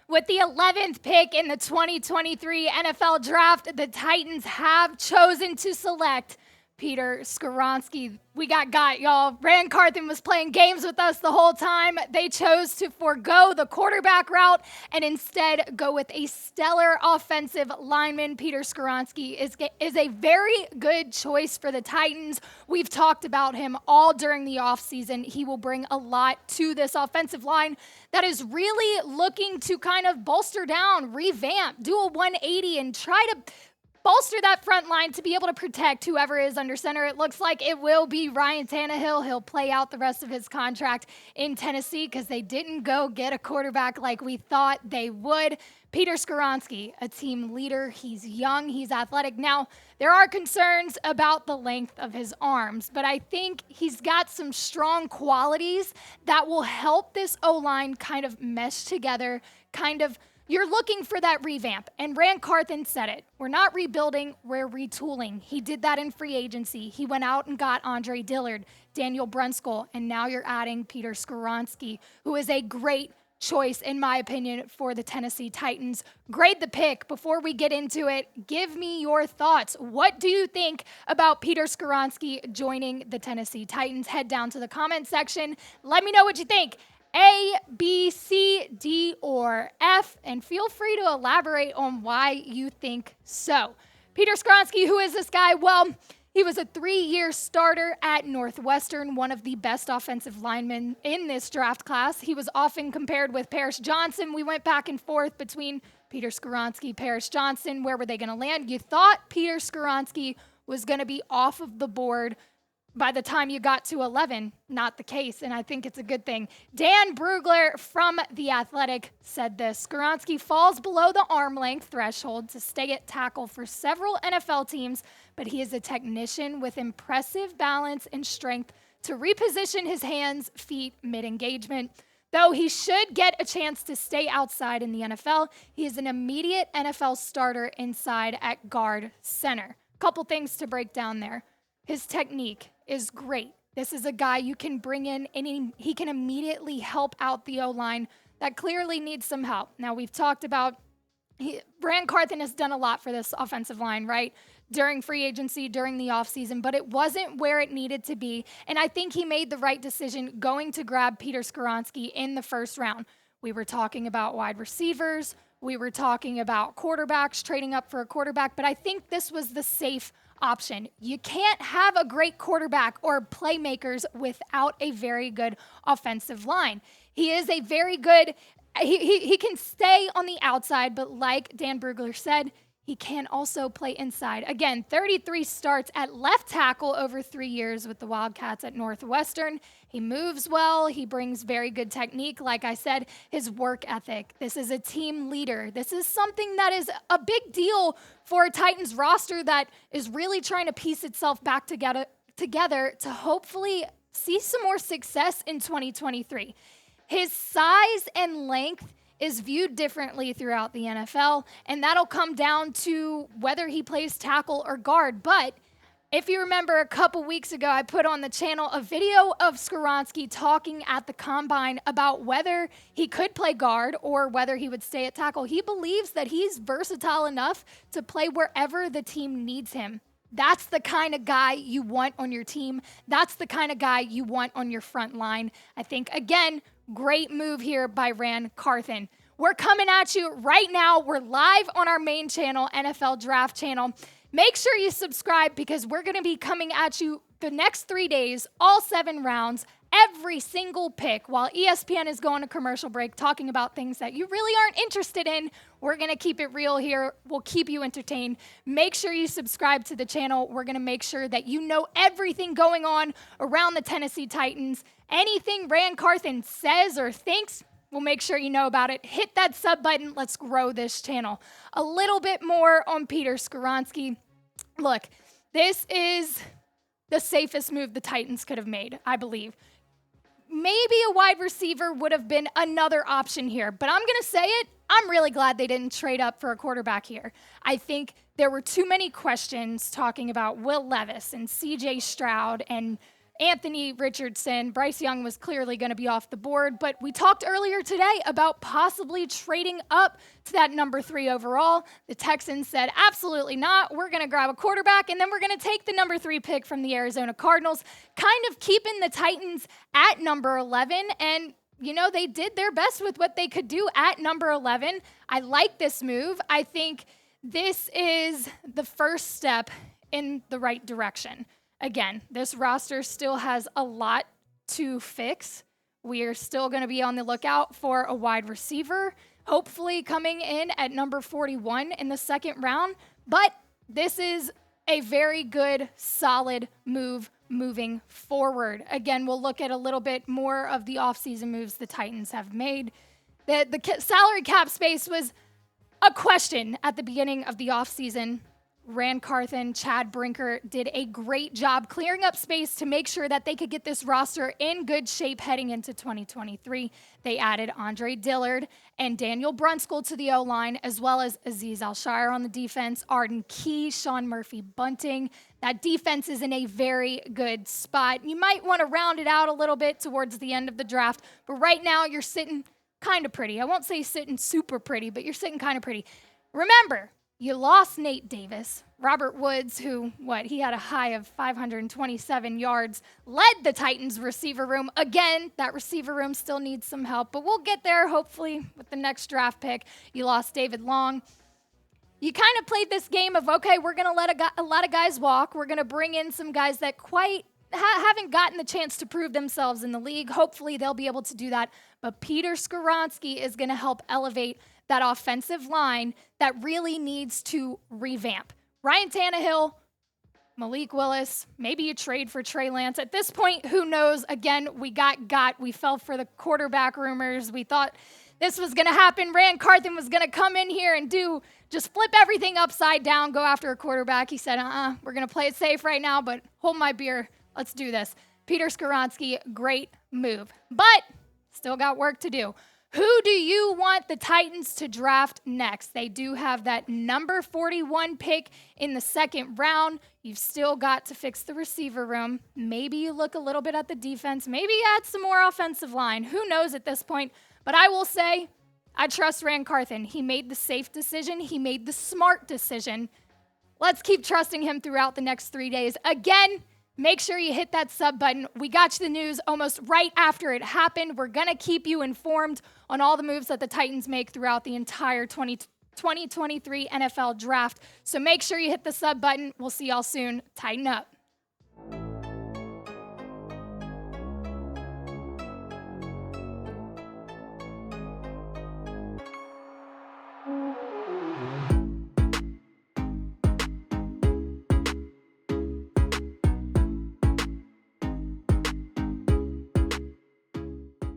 With the 11th pick in the 2023 NFL Draft, the Titans have chosen to select Peter Skoronski. We got, y'all. Ran Carthon was playing games with us the whole time. They chose to forego the quarterback route and instead go with a stellar offensive lineman. Peter Skoronski is a very good choice for the Titans. We've talked about him all during the offseason. He will bring a lot to this offensive line that is really looking to kind of bolster down, revamp, do a 180, and try to bolster that front line to be able to protect whoever is under center. It looks like it will be Ryan Tannehill. He'll play out the rest of his contract in Tennessee because they didn't go get a quarterback like we thought they would. Peter Skoronski, a team leader. He's young. He's athletic. Now, there are concerns about the length of his arms, but I think he's got some strong qualities that will help this O-line kind of mesh together, You're looking for that revamp, and Ran Carthon said it. We're not rebuilding, we're retooling. He did that in free agency. He went out and got Andre Dillard, Daniel Brunskill, and now you're adding Peter Skoronski, who is a great choice, in my opinion, for the Tennessee Titans. Grade the pick. Before we get into it, give me your thoughts. What do you think about Peter Skoronski joining the Tennessee Titans? Head down to the comment section. Let me know what you think. A, B, C, D, or F, and feel free to elaborate on why you think so. Peter Skoronski, who is this guy? Well, he was a 3-year starter at Northwestern, one of the best offensive linemen in this draft class. He was often compared with Paris Johnson. We went back and forth between Peter Skoronski, Paris Johnson. Where were they going to land? You thought Peter Skoronski was going to be off of the board by the time you got to 11. Not the case, and I think it's a good thing. Dan Brugler from The Athletic said this: Skoronski falls below the arm length threshold to stay at tackle for several NFL teams, but he is a technician with impressive balance and strength to reposition his hands, feet, mid-engagement. Though he should get a chance to stay outside in the NFL, he is an immediate NFL starter inside at guard center. Couple things to break down there. His technique is great. This is a guy you can bring in and he can immediately help out the O-line that clearly needs some help. Now, we've talked about Ran Carthon has done a lot for this offensive line, right? During free agency, during the offseason, but it wasn't where it needed to be. And I think he made the right decision going to grab Peter Skoronski in the first round. We were talking about wide receivers. We were talking about quarterbacks, trading up for a quarterback, but I think this was the safe option. You can't have a great quarterback or playmakers without a very good offensive line. He is a very good, he can stay on the outside, but like Dan Brugler said, he can also play inside. Again, 33 starts at left tackle over 3 years with the Wildcats at Northwestern. He moves well. He brings very good technique. Like I said, his work ethic. This is a team leader. This is something that is a big deal for a Titans roster that is really trying to piece itself back together to hopefully see some more success in 2023. His size and length is viewed differently throughout the NFL, and that'll come down to whether he plays tackle or guard. But if you remember a couple weeks ago, I put on the channel a video of Skoronski talking at the combine about whether he could play guard or whether he would stay at tackle. He believes that he's versatile enough to play wherever the team needs him. That's the kind of guy you want on your team. That's the kind of guy you want on your front line. I think, again, great move here by Ran Carthon. We're coming at you right now. We're live on our main channel, NFL Draft channel. Make sure you subscribe because we're going to be coming at you the next 3 days, all 7 rounds, every single pick, while ESPN is going to commercial break talking about things that you really aren't interested in. We're going to keep it real here. We'll keep you entertained. Make sure you subscribe to the channel. We're going to make sure that you know everything going on around the Tennessee Titans. Anything Ran Carthon says or thinks, we'll make sure you know about it. Hit that sub button. Let's grow this channel. A little bit more on Peter Skoronski. Look, this is the safest move the Titans could have made, I believe. Maybe a wide receiver would have been another option here, but I'm going to say it. I'm really glad they didn't trade up for a quarterback here. I think there were too many questions talking about Will Levis and CJ Stroud and Anthony Richardson. Bryce Young was clearly going to be off the board, but we talked earlier today about possibly trading up to that number 3 overall. The Texans said, absolutely not. We're going to grab a quarterback, and then we're going to take the number 3 pick from the Arizona Cardinals, kind of keeping the Titans at number 11. And, you know, they did their best with what they could do at number 11. I like this move. I think this is the first step in the right direction. Again, this roster still has a lot to fix. We are still going to be on the lookout for a wide receiver, hopefully coming in at number 41 in the second round. But this is a very good, solid move moving forward. Again, we'll look at a little bit more of the offseason moves the Titans have made. The salary cap space was a question at the beginning of the offseason. Ran Carthon, Chad Brinker did a great job clearing up space to make sure that they could get this roster in good shape heading into 2023. They added Andre Dillard and Daniel Brunskill to the O-line, as well as Azeez Al-Shire on the defense, Arden Key, Sean Murphy-Bunting. That defense is in a very good spot. You might want to round it out a little bit towards the end of the draft, but right now you're sitting kind of pretty. I won't say sitting super pretty, but you're sitting kind of pretty. Remember, you lost Nate Davis. Robert Woods, who, he had a high of 527 yards, led the Titans receiver room. Again, that receiver room still needs some help, but we'll get there hopefully with the next draft pick. You lost David Long. You kind of played this game of, okay, we're going to let a lot of guys walk. We're going to bring in some guys that quite haven't gotten the chance to prove themselves in the league. Hopefully they'll be able to do that. But Peter Skoronski is going to help elevate that offensive line that really needs to revamp. Ryan Tannehill, Malik Willis, maybe you trade for Trey Lance. At this point, who knows? Again, we fell for the quarterback rumors. We thought this was going to happen. Ran Carthon was going to come in here and just flip everything upside down, go after a quarterback. He said, we're going to play it safe right now, but hold my beer. Let's do this. Peter Skoronski, great move, but still got work to do. Who do you want the Titans to draft next? They do have that number 41 pick in the second round. You've still got to fix the receiver room. Maybe you look a little bit at the defense. Maybe add some more offensive line. Who knows at this point? But I will say, I trust Ran Carthon. He made the safe decision. He made the smart decision. Let's keep trusting him throughout the next 3 days. Again, make sure you hit that sub button. We got you the news almost right after it happened. We're going to keep you informed on all the moves that the Titans make throughout the entire 2023 NFL draft. So make sure you hit the sub button. We'll see y'all soon. Tighten up.